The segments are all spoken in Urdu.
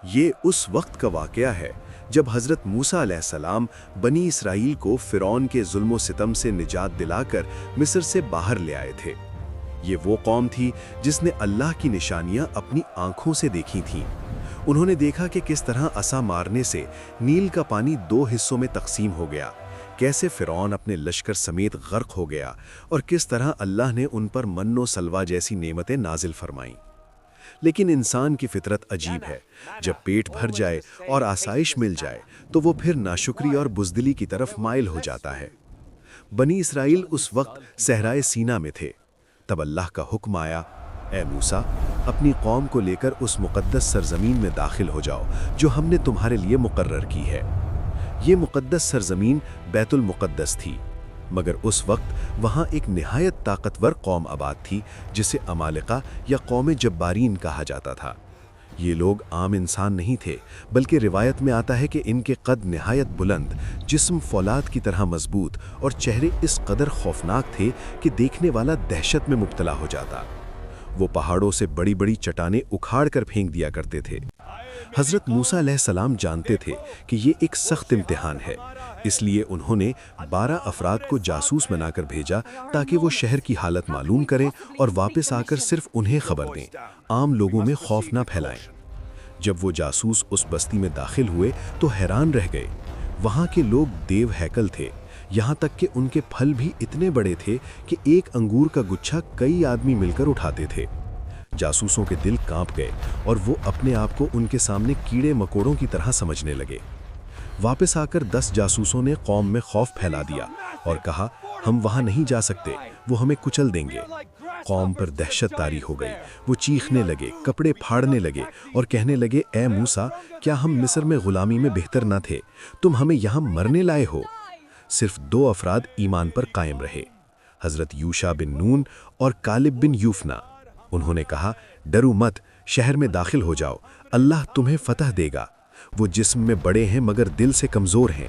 یہ اس وقت کا واقعہ ہے جب حضرت موسیٰ علیہ السلام بنی اسرائیل کو فرعون کے ظلم و ستم سے نجات دلا کر مصر سے باہر لے آئے تھے۔ یہ وہ قوم تھی جس نے اللہ کی نشانیاں اپنی آنکھوں سے دیکھی تھیں۔ انہوں نے دیکھا کہ کس طرح عصا مارنے سے نیل کا پانی 2 حصوں میں تقسیم ہو گیا، کیسے فرعون اپنے لشکر سمیت غرق ہو گیا، اور کس طرح اللہ نے ان پر من و سلوہ جیسی نعمتیں نازل فرمائیں۔ لیکن انسان کی فطرت عجیب ہے، جب پیٹ بھر جائے اور آسائش مل جائے تو وہ پھر ناشکری اور بزدلی کی طرف مائل ہو جاتا ہے۔ بنی اسرائیل اس وقت صحرائے سینا میں تھے۔ تب اللہ کا حکم آیا، اے موسیٰ، اپنی قوم کو لے کر اس مقدس سرزمین میں داخل ہو جاؤ جو ہم نے تمہارے لیے مقرر کی ہے۔ یہ مقدس سرزمین بیت المقدس تھی، مگر اس وقت وہاں ایک نہایت طاقتور قوم آباد تھی جسے عمالقہ یا قوم جبارین کہا جاتا تھا۔ یہ لوگ عام انسان نہیں تھے، بلکہ روایت میں آتا ہے کہ ان کے قد نہایت بلند، جسم فولاد کی طرح مضبوط اور چہرے اس قدر خوفناک تھے کہ دیکھنے والا دہشت میں مبتلا ہو جاتا۔ وہ پہاڑوں سے بڑی بڑی چٹانیں اکھاڑ کر پھینک دیا کرتے تھے۔ حضرت موسیٰ علیہ السلام جانتے تھے کہ یہ ایک سخت امتحان ہے، اس لیے انہوں نے 12 افراد کو جاسوس بنا کر بھیجا تاکہ وہ شہر کی حالت معلوم کریں اور واپس آ کر صرف انہیں خبر دیں، عام لوگوں میں خوف نہ پھیلائیں۔ جب وہ جاسوس اس بستی میں داخل ہوئے تو حیران رہ گئے۔ وہاں کے لوگ دیو ہیکل تھے، یہاں تک کہ ان کے پھل بھی اتنے بڑے تھے کہ ایک انگور کا گچھا کئی آدمی مل کر اٹھاتے تھے۔ جاسوسوں کے دل کانپ گئے اور وہ اپنے آپ کو ان کے سامنے کیڑے مکوڑوں کی طرح سمجھنے لگے۔ واپس آ کر 10 جاسوسوں نے قوم میں خوف پھیلا دیا اور کہا، ہم وہاں نہیں جا سکتے، وہ ہمیں کچل دیں گے۔ قوم پر دہشت طاری ہو گئی، وہ چیخنے لگے، کپڑے پھاڑنے لگے اور کہنے لگے، اے موسیٰ، کیا ہم مصر میں غلامی میں بہتر نہ تھے؟ تم ہمیں یہاں مرنے لائے ہو۔ صرف 2 افراد ایمان پر قائم رہے، حضرت یوشع بن نون اور کالب بن یوفنا۔ انہوں نے کہا، ڈرو مت، شہر میں داخل ہو جاؤ، اللہ تمہیں فتح دے گا۔ وہ جسم میں بڑے ہیں مگر دل سے کمزور ہیں۔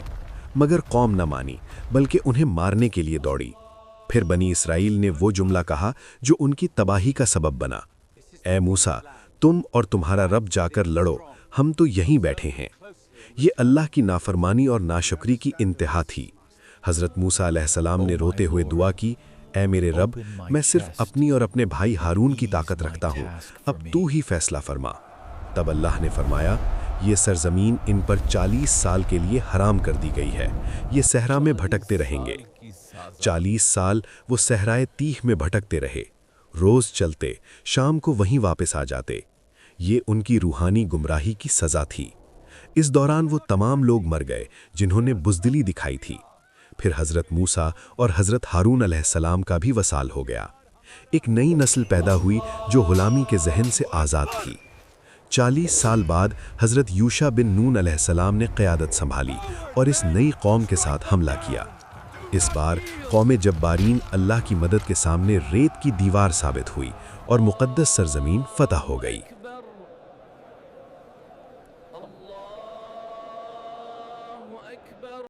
مگر قوم نہ مانی، بلکہ انہیں مارنے کے لیے دوڑی۔ پھر بنی اسرائیل نے وہ جملہ کہا جو ان کی تباہی کا سبب بنا، اے موسیٰ، تم اور تمہارا رب جا کر لڑو، ہم تو یہیں بیٹھے ہیں۔ یہ اللہ کی نافرمانی اور ناشکری کی انتہا تھی۔ حضرت موسیٰ علیہ السلام نے روتے ہوئے دعا کی، اے میرے رب، میں صرف اپنی اور اپنے بھائی ہارون کی طاقت رکھتا ہوں، اب تو ہی فیصلہ فرما۔ تب اللہ نے فرمایا، یہ سرزمین ان پر 40 سال کے لیے حرام کر دی گئی ہے، یہ صحرا میں بھٹکتے رہیں گے۔ 40 سال وہ صحرائے تیہ میں بھٹکتے رہے، روز چلتے، شام کو وہیں واپس آ جاتے۔ یہ ان کی روحانی گمراہی کی سزا تھی۔ اس دوران وہ تمام لوگ مر گئے جنہوں نے بزدلی دکھائی تھی۔ پھر حضرت موسیٰ اور حضرت ہارون علیہ السلام کا بھی وصال ہو گیا۔ ایک نئی نسل پیدا ہوئی جو غلامی کے ذہن سے آزاد تھی۔ 40 سال بعد حضرت یوشع بن نون علیہ السلام نے قیادت سنبھالی اور اس نئی قوم کے ساتھ حملہ کیا۔ اس بار قوم جبارین اللہ کی مدد کے سامنے ریت کی دیوار ثابت ہوئی اور مقدس سرزمین فتح ہو گئی۔